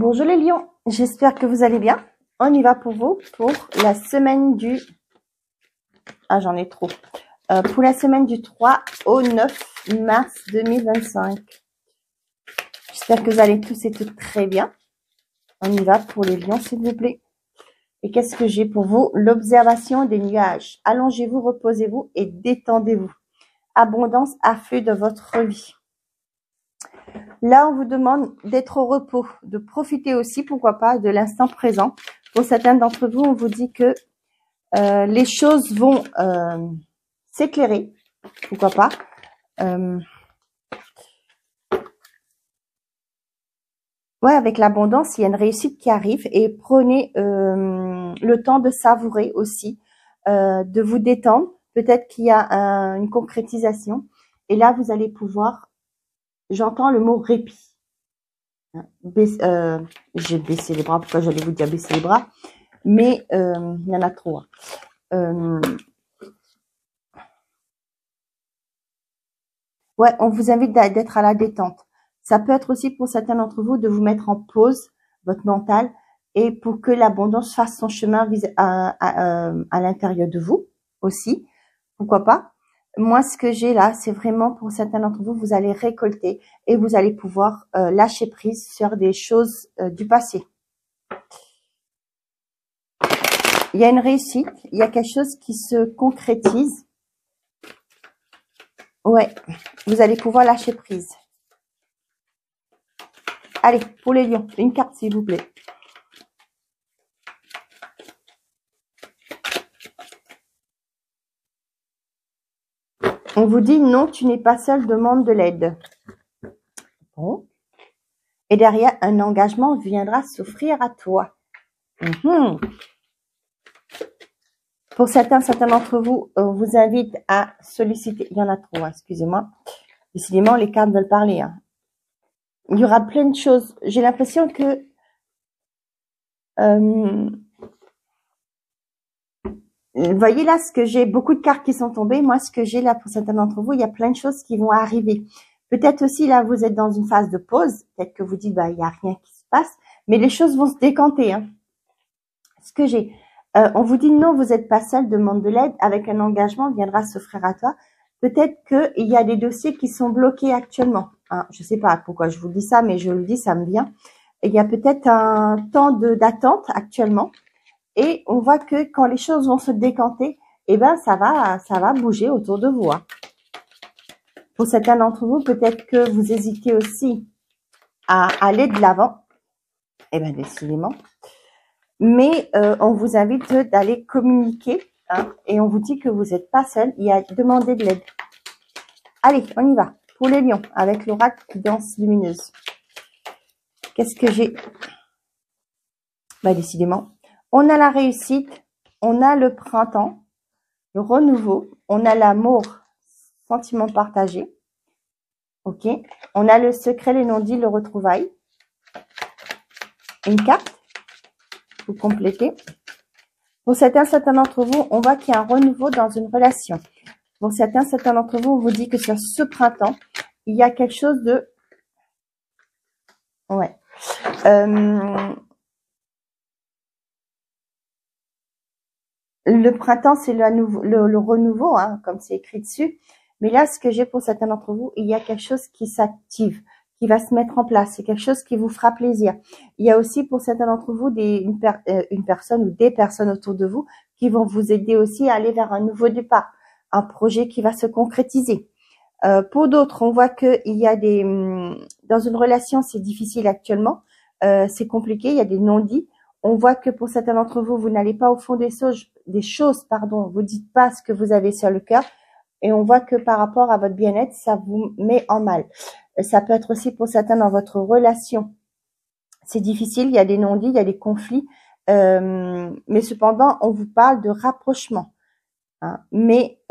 Bonjour les lions, j'espère que vous allez bien. On y va pour vous pour la semaine du... Ah, j'en ai trop. Pour la semaine du 3 au 9 mars 2025. J'espère que vous allez tous et toutes très bien. On y va pour les lions, s'il vous plaît. Et qu'est-ce que j'ai pour vous? L'observation des nuages. Allongez-vous, reposez-vous et détendez-vous. Abondance à feu de votre vie. Là, on vous demande d'être au repos, de profiter aussi, pourquoi pas, de l'instant présent. Pour certains d'entre vous, on vous dit que les choses vont s'éclairer, pourquoi pas. Ouais, avec l'abondance, il y a une réussite qui arrive et prenez le temps de savourer aussi, de vous détendre. Peut-être qu'il y a une concrétisation et là, vous allez pouvoir, j'entends le mot répit. J'ai baissé les bras, pourquoi j'allais vous dire baisser les bras, mais il y en a trop. Ouais, on vous invite d'être à la détente. Ça peut être aussi pour certains d'entre vous de vous mettre en pause, votre mental, et pour que l'abondance fasse son chemin à l'intérieur de vous aussi. Pourquoi pas? Moi, ce que j'ai là, c'est vraiment pour certains d'entre vous, vous allez récolter et vous allez pouvoir lâcher prise sur des choses du passé. Il y a une réussite, il y a quelque chose qui se concrétise. Ouais, vous allez pouvoir lâcher prise. Allez, pour les lions, une carte s'il vous plaît. On vous dit non, tu n'es pas seul, demande de l'aide. Bon. Et derrière, un engagement viendra s'offrir à toi. Pour certains d'entre vous, on vous invite à solliciter. Il y en a trop, excusez-moi. Décidément, les cartes veulent parler. Il y aura plein de choses. J'ai l'impression que vous voyez là ce que j'ai, beaucoup de cartes qui sont tombées. Moi, ce que j'ai là pour certains d'entre vous, il y a plein de choses qui vont arriver. Peut-être aussi là, vous êtes dans une phase de pause. Peut-être que vous dites, bah, il n'y a rien qui se passe. Mais les choses vont se décanter. Ce que j'ai, on vous dit non, vous n'êtes pas seul, demande de l'aide. Avec un engagement, viendra s'offrir à toi. Peut-être qu'il y a des dossiers qui sont bloqués actuellement. Je ne sais pas pourquoi je vous dis ça, mais je le dis, ça me vient. Il y a peut-être un temps d'attente actuellement. Et on voit que quand les choses vont se décanter, eh ben ça va bouger autour de vous. Pour certains d'entre vous, peut-être que vous hésitez aussi à aller de l'avant. Eh bien, décidément. Mais on vous invite d'aller communiquer et on vous dit que vous n'êtes pas seul. Il y a demandé de l'aide. Allez, on y va. Pour les lions, avec l'oracle Danse lumineuse. Qu'est-ce que j'ai? Bah, décidément. On a la réussite, on a le printemps, le renouveau, on a l'amour, sentiment partagé. Ok. On a le secret, les non-dits, le retrouvail. Une carte. Vous complétez. Pour certains d'entre vous, on voit qu'il y a un renouveau dans une relation. Pour certains d'entre vous, on vous dit que sur ce printemps, il y a quelque chose de... Ouais. Le printemps, c'est le renouveau, comme c'est écrit dessus. Mais là, ce que j'ai pour certains d'entre vous, il y a quelque chose qui s'active, qui va se mettre en place. C'est quelque chose qui vous fera plaisir. Il y a aussi pour certains d'entre vous une personne ou des personnes autour de vous qui vont vous aider aussi à aller vers un nouveau départ, un projet qui va se concrétiser. Pour d'autres, on voit que il y a dans une relation, c'est difficile actuellement, c'est compliqué, il y a des non-dits. On voit que pour certains d'entre vous, vous n'allez pas au fond des choses, pardon, vous dites pas ce que vous avez sur le cœur. Et on voit que par rapport à votre bien-être, ça vous met en mal. Ça peut être aussi pour certains dans votre relation. C'est difficile, il y a des non-dits, il y a des conflits. Mais cependant, on vous parle de rapprochement. Mais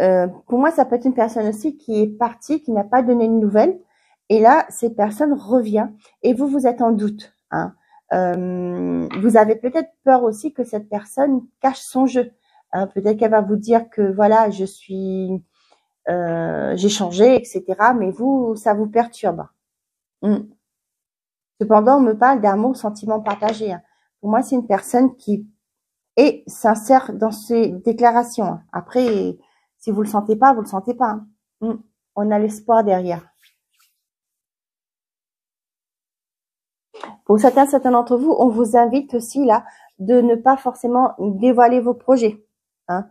pour moi, ça peut être une personne aussi qui est partie, qui n'a pas donné de nouvelles. Et là, cette personne revient et vous êtes en doute. Vous avez peut-être peur aussi que cette personne cache son jeu. Peut-être qu'elle va vous dire que voilà, j'ai changé, etc. Mais vous, ça vous perturbe. Cependant, on me parle d'amour, sentiment partagé. Hein. Pour moi, c'est une personne qui est sincère dans ses déclarations. Hein. Après, si vous le sentez pas, vous le sentez pas. Hein. On a l'espoir derrière. Pour certains d'entre vous, on vous invite aussi là de ne pas forcément dévoiler vos projets. Hein.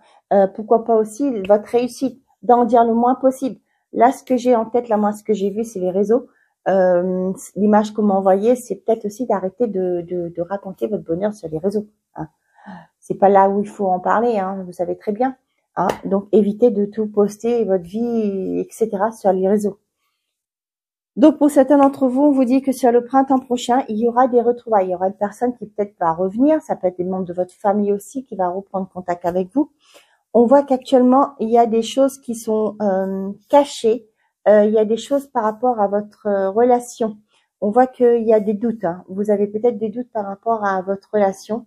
Pourquoi pas aussi votre réussite, d'en dire le moins possible. Là, ce que j'ai en tête, là, moi, ce que j'ai vu, c'est les réseaux. L'image qu'on m'a envoyée, c'est peut-être aussi d'arrêter de raconter votre bonheur sur les réseaux. Hein. C'est pas là où il faut en parler, hein, vous savez très bien. Hein. Donc, évitez de tout poster, votre vie, etc. sur les réseaux. Donc, pour certains d'entre vous, on vous dit que sur le printemps prochain, il y aura des retrouvailles. Il y aura une personne qui peut-être va revenir. Ça peut être des membres de votre famille aussi qui va reprendre contact avec vous. On voit qu'actuellement, il y a des choses qui sont cachées. Il y a des choses par rapport à votre relation. On voit qu'il y a des doutes. Hein. Vous avez peut-être des doutes par rapport à votre relation.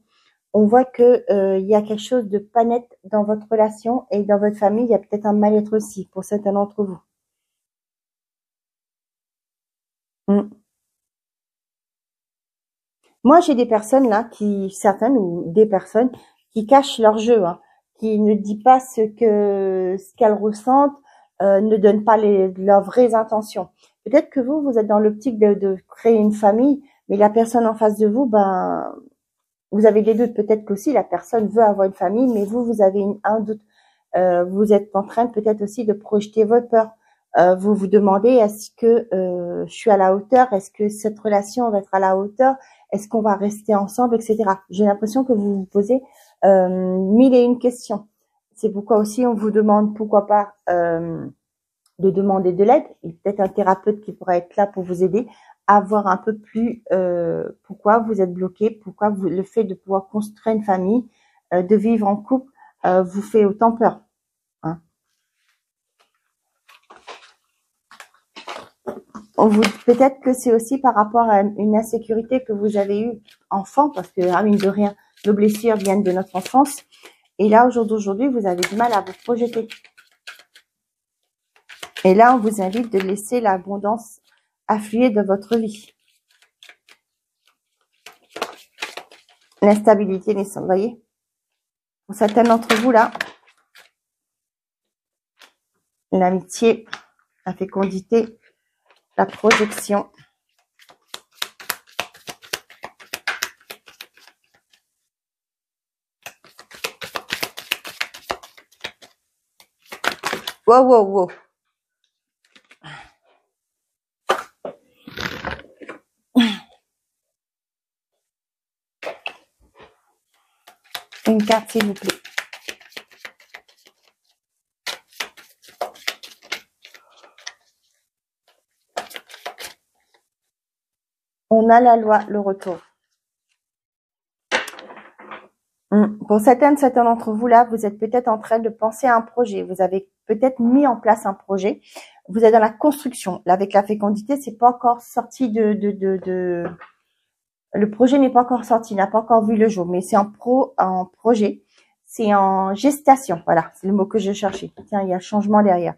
On voit que il y a quelque chose de pas net dans votre relation et dans votre famille. Il y a peut-être un mal-être aussi pour certains d'entre vous. Moi, j'ai des personnes là certaines ou des personnes qui cachent leur jeu, hein, qui ne disent pas ce qu'elles ressentent, ne donnent pas leurs vraies intentions. Peut-être que vous êtes dans l'optique de créer une famille, mais la personne en face de vous, ben, vous avez des doutes. Peut-être qu'aussi la personne veut avoir une famille, mais vous avez un doute. Vous êtes en train peut-être aussi de projeter votre peur. Vous vous demandez est-ce que je suis à la hauteur, est-ce que cette relation va être à la hauteur, est-ce qu'on va rester ensemble, etc. J'ai l'impression que vous vous posez mille et une questions. C'est pourquoi aussi on vous demande pourquoi pas de demander de l'aide, et peut-être un thérapeute qui pourrait être là pour vous aider à voir un peu plus pourquoi vous êtes bloqué, pourquoi le fait de pouvoir construire une famille, de vivre en couple, vous fait autant peur. Hein. Peut-être que c'est aussi par rapport à une insécurité que vous avez eue enfant, parce que, mine de rien, nos blessures viennent de notre enfance. Et là, au jour d'aujourd'hui, vous avez du mal à vous projeter. Et là, on vous invite de laisser l'abondance affluer de votre vie. L'instabilité naissante, vous voyez. Pour certains d'entre vous, là, l'amitié, la fécondité, la projection. Wow, wow, wow. Une carte, s'il vous plaît. On a la loi, le retour. Pour certains d'entre vous là, vous êtes peut-être en train de penser à un projet. Vous avez peut-être mis en place un projet. Vous êtes dans la construction. Là, avec la fécondité, c'est pas encore sorti le projet n'est pas encore sorti, n'a pas encore vu le jour, mais c'est en projet. C'est en gestation. Voilà, c'est le mot que je cherchais. Tiens, il y a un changement derrière.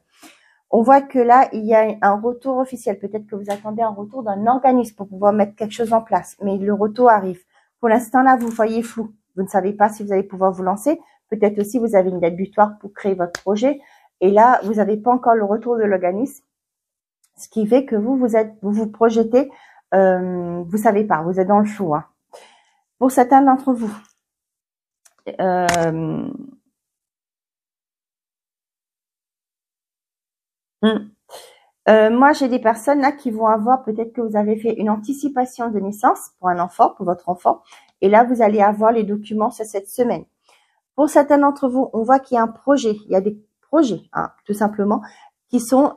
On voit que là, il y a un retour officiel. Peut-être que vous attendez un retour d'un organisme pour pouvoir mettre quelque chose en place, mais le retour arrive. Pour l'instant, là, vous voyez flou. Vous ne savez pas si vous allez pouvoir vous lancer. Peut-être aussi, vous avez une date butoir pour créer votre projet. Et là, vous n'avez pas encore le retour de l'organisme. Ce qui fait que vous vous projetez, vous savez pas, vous êtes dans le flou. Hein. Pour certains d'entre vous, moi, j'ai des personnes là qui vont avoir, peut-être que vous avez fait une anticipation de naissance pour un enfant, pour votre enfant, et là, vous allez avoir les documents sur cette semaine. Pour certains d'entre vous, on voit qu'il y a un projet, il y a des projets, hein, tout simplement, qui sont...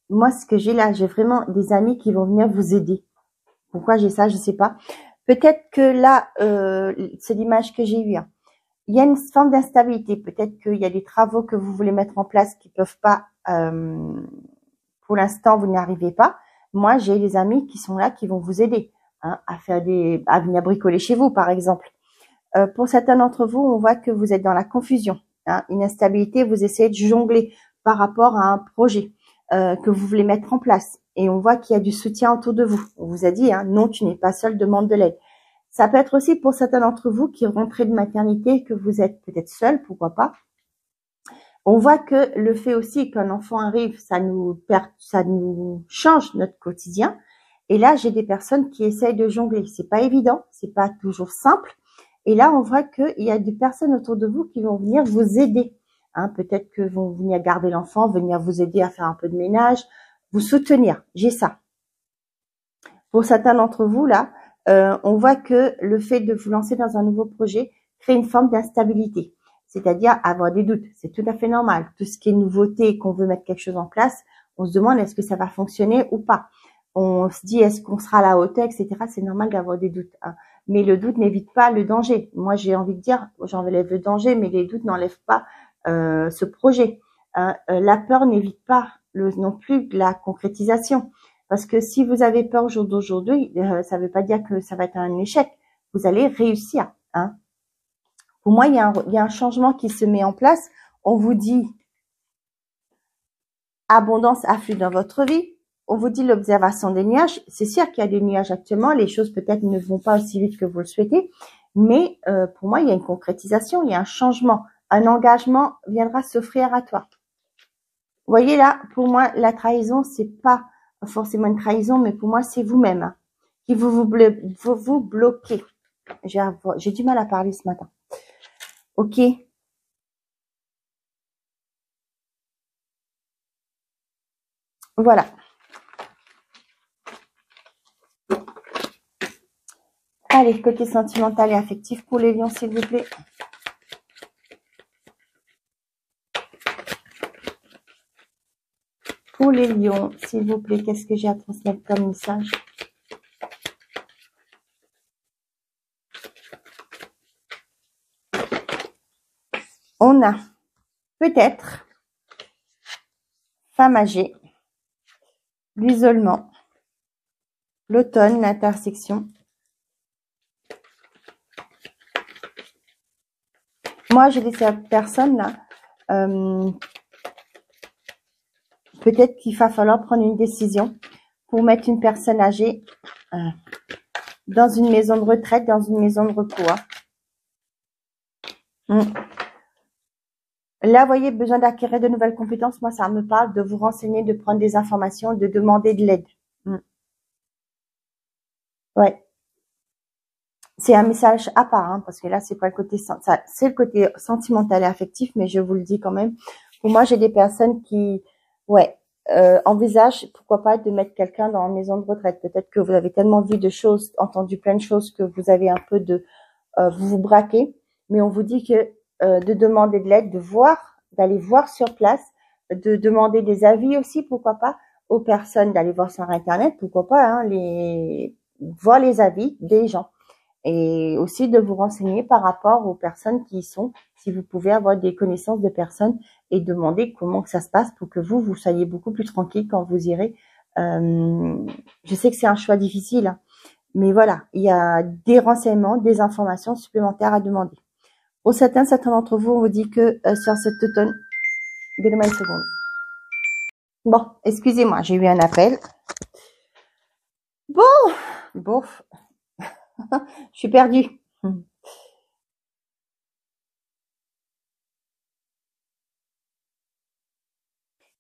moi, ce que j'ai là, j'ai vraiment des amis qui vont venir vous aider. Pourquoi j'ai ça, je sais pas. Peut-être que là, c'est l'image que j'ai eue. Hein. Il y a une forme d'instabilité. Peut-être qu'il y a des travaux que vous voulez mettre en place qui peuvent pas, pour l'instant, vous n'y arrivez pas. Moi, j'ai des amis qui sont là, qui vont vous aider hein, à venir bricoler chez vous, par exemple. Pour certains d'entre vous, on voit que vous êtes dans la confusion, hein, une instabilité. Vous essayez de jongler par rapport à un projet que vous voulez mettre en place. et on voit qu'il y a du soutien autour de vous. On vous a dit, hein, non, tu n'es pas seul, demande de l'aide. Ça peut être aussi pour certains d'entre vous qui rentrez de maternité, que vous êtes peut-être seul, pourquoi pas. On voit que le fait aussi qu'un enfant arrive, ça nous change notre quotidien. Et là, j'ai des personnes qui essayent de jongler. C'est pas évident, c'est pas toujours simple. Et là, on voit qu'il y a des personnes autour de vous qui vont venir vous aider. Hein, peut-être que vont venir garder l'enfant, venir vous aider à faire un peu de ménage, vous soutenir. J'ai ça. Pour certains d'entre vous, là, on voit que le fait de vous lancer dans un nouveau projet crée une forme d'instabilité. C'est-à-dire avoir des doutes. C'est tout à fait normal. Tout ce qui est nouveauté et qu'on veut mettre quelque chose en place, on se demande est-ce que ça va fonctionner ou pas. On se dit est-ce qu'on sera à la hauteur, etc. C'est normal d'avoir des doutes. Hein. Mais le doute n'évite pas le danger. Moi, j'ai envie de dire, j'enlève le danger, mais les doutes n'enlèvent pas ce projet. La peur n'évite pas non plus la concrétisation. Parce que si vous avez peur au jour d'aujourd'hui, ça ne veut pas dire que ça va être un échec. Vous allez réussir. Hein. Pour moi, il y a un changement qui se met en place. On vous dit abondance afflue dans votre vie. On vous dit l'observation des nuages. C'est sûr qu'il y a des nuages actuellement. Les choses peut-être ne vont pas aussi vite que vous le souhaitez. Mais pour moi, il y a une concrétisation, il y a un changement. Un engagement viendra s'offrir à toi. Vous voyez là, pour moi, la trahison, c'est pas forcément une trahison, mais pour moi, c'est vous-même hein, qui vous bloquez. J'ai du mal à parler ce matin. Ok. Voilà. Allez, côté sentimental et affectif pour les lions, s'il vous plaît. Pour les lions, s'il vous plaît, qu'est-ce que j'ai à transmettre comme message? On a peut-être femme âgée, l'isolement, l'automne, l'intersection. Moi, j'ai des personnes là, peut-être qu'il va falloir prendre une décision pour mettre une personne âgée dans une maison de retraite, dans une maison de repos. Hein. Là, vous voyez, besoin d'acquérir de nouvelles compétences. Moi, ça me parle de vous renseigner, de prendre des informations, de demander de l'aide. Ouais. C'est un message à part, hein, parce que là, c'est pas le côté, c'est le côté sentimental et affectif, mais je vous le dis quand même. Pour moi, j'ai des personnes qui, ouais, envisagent, pourquoi pas, de mettre quelqu'un dans une maison de retraite. Peut-être que vous avez tellement vu de choses, entendu plein de choses que vous avez un peu de, vous vous braquez, mais on vous dit que de demander de l'aide, d'aller voir sur place, de demander des avis aussi, pourquoi pas, aux personnes, d'aller voir sur Internet, pourquoi pas, hein, voir les avis des gens. Et aussi de vous renseigner par rapport aux personnes qui y sont, si vous pouvez avoir des connaissances de personnes et demander comment que ça se passe pour que vous soyez beaucoup plus tranquille quand vous irez. Je sais que c'est un choix difficile, hein, mais voilà, il y a des renseignements, des informations supplémentaires à demander. Pour certains d'entre vous, on vous dit que sur cet automne, donnez-moi une seconde. Bon, excusez-moi, j'ai eu un appel. Bon, je suis perdue.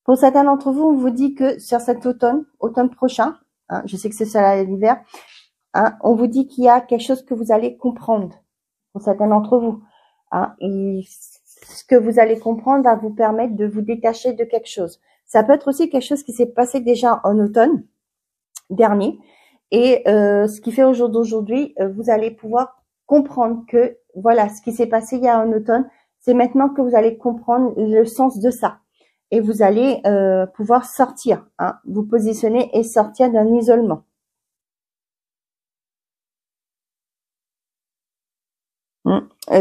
Pour certains d'entre vous, on vous dit que sur cet automne prochain, hein, je sais que c'est ça l'hiver, hein, on vous dit qu'il y a quelque chose que vous allez comprendre. Pour certains d'entre vous, hein, et ce que vous allez comprendre va vous permettre de vous détacher de quelque chose. Ça peut être aussi quelque chose qui s'est passé déjà en automne dernier, et ce qui fait au jour d'aujourd'hui, vous allez pouvoir comprendre que voilà, ce qui s'est passé il y a en automne, c'est maintenant que vous allez comprendre le sens de ça. Et vous allez pouvoir sortir, hein, vous positionner et sortir d'un isolement.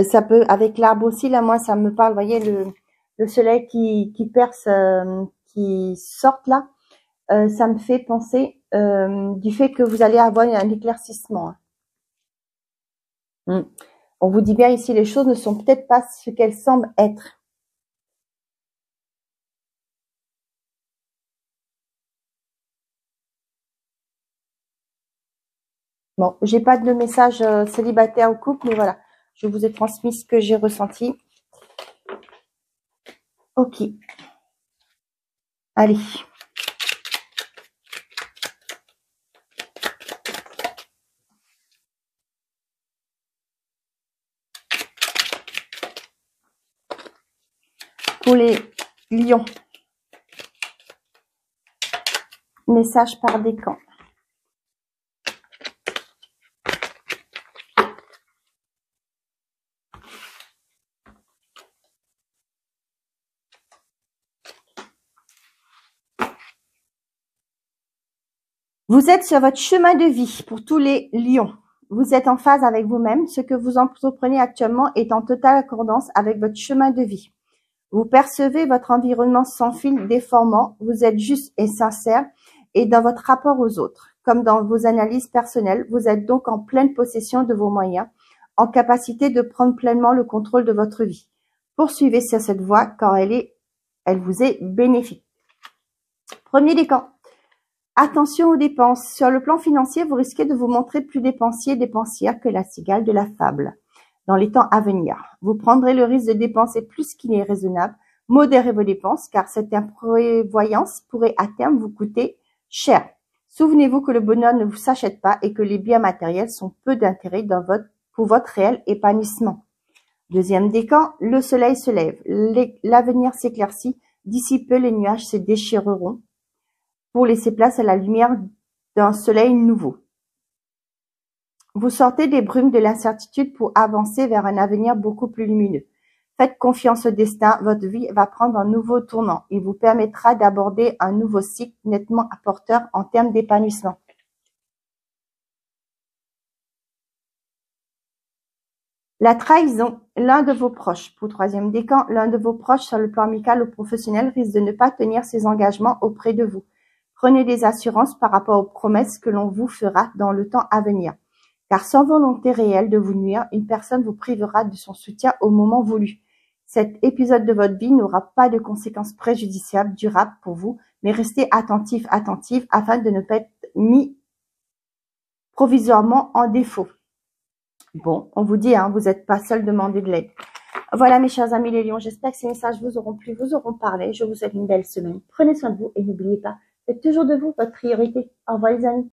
Ça peut, avec l'arbre aussi, là, moi, ça me parle, vous voyez, le soleil qui perce, qui sort là, ça me fait penser du fait que vous allez avoir un éclaircissement. Hein. On vous dit bien ici, les choses ne sont peut-être pas ce qu'elles semblent être. Bon, j'ai pas de message célibataire ou couple, mais voilà. Je vous ai transmis ce que j'ai ressenti. Ok. Allez. Pour les lions. Message par décan. Vous êtes sur votre chemin de vie pour tous les lions. Vous êtes en phase avec vous-même. Ce que vous entreprenez actuellement est en totale accordance avec votre chemin de vie. Vous percevez votre environnement sans fil déformant. Vous êtes juste et sincère et dans votre rapport aux autres. Comme dans vos analyses personnelles, vous êtes donc en pleine possession de vos moyens, en capacité de prendre pleinement le contrôle de votre vie. Poursuivez sur cette voie car elle vous est bénéfique. Premier décan. Attention aux dépenses. Sur le plan financier, vous risquez de vous montrer plus dépensier et dépensière que la cigale de la fable. Dans les temps à venir, vous prendrez le risque de dépenser plus qu'il n'est raisonnable. Modérez vos dépenses car cette imprévoyance pourrait à terme vous coûter cher. Souvenez-vous que le bonheur ne vous s'achète pas et que les biens matériels sont peu d'intérêt pour votre réel épanouissement. Deuxième décan, le soleil se lève. L'avenir s'éclaircit. D'ici peu, les nuages se déchireront pour laisser place à la lumière d'un soleil nouveau. Vous sortez des brumes de l'incertitude pour avancer vers un avenir beaucoup plus lumineux. Faites confiance au destin, votre vie va prendre un nouveau tournant. Il vous permettra d'aborder un nouveau cycle nettement apporteur en termes d'épanouissement. La trahison, l'un de vos proches. Pour troisième décan, l'un de vos proches sur le plan amical ou professionnel risque de ne pas tenir ses engagements auprès de vous. Prenez des assurances par rapport aux promesses que l'on vous fera dans le temps à venir. Car sans volonté réelle de vous nuire, une personne vous privera de son soutien au moment voulu. Cet épisode de votre vie n'aura pas de conséquences préjudiciables durables pour vous, mais restez attentif, attentive afin de ne pas être mis provisoirement en défaut. Bon, on vous dit, hein, vous n'êtes pas seul, demandez de l'aide. Voilà mes chers amis les lions, j'espère que ces messages vous auront plu, vous auront parlé. Je vous souhaite une belle semaine. Prenez soin de vous et n'oubliez pas, faites toujours de vous votre priorité. Au revoir les amis.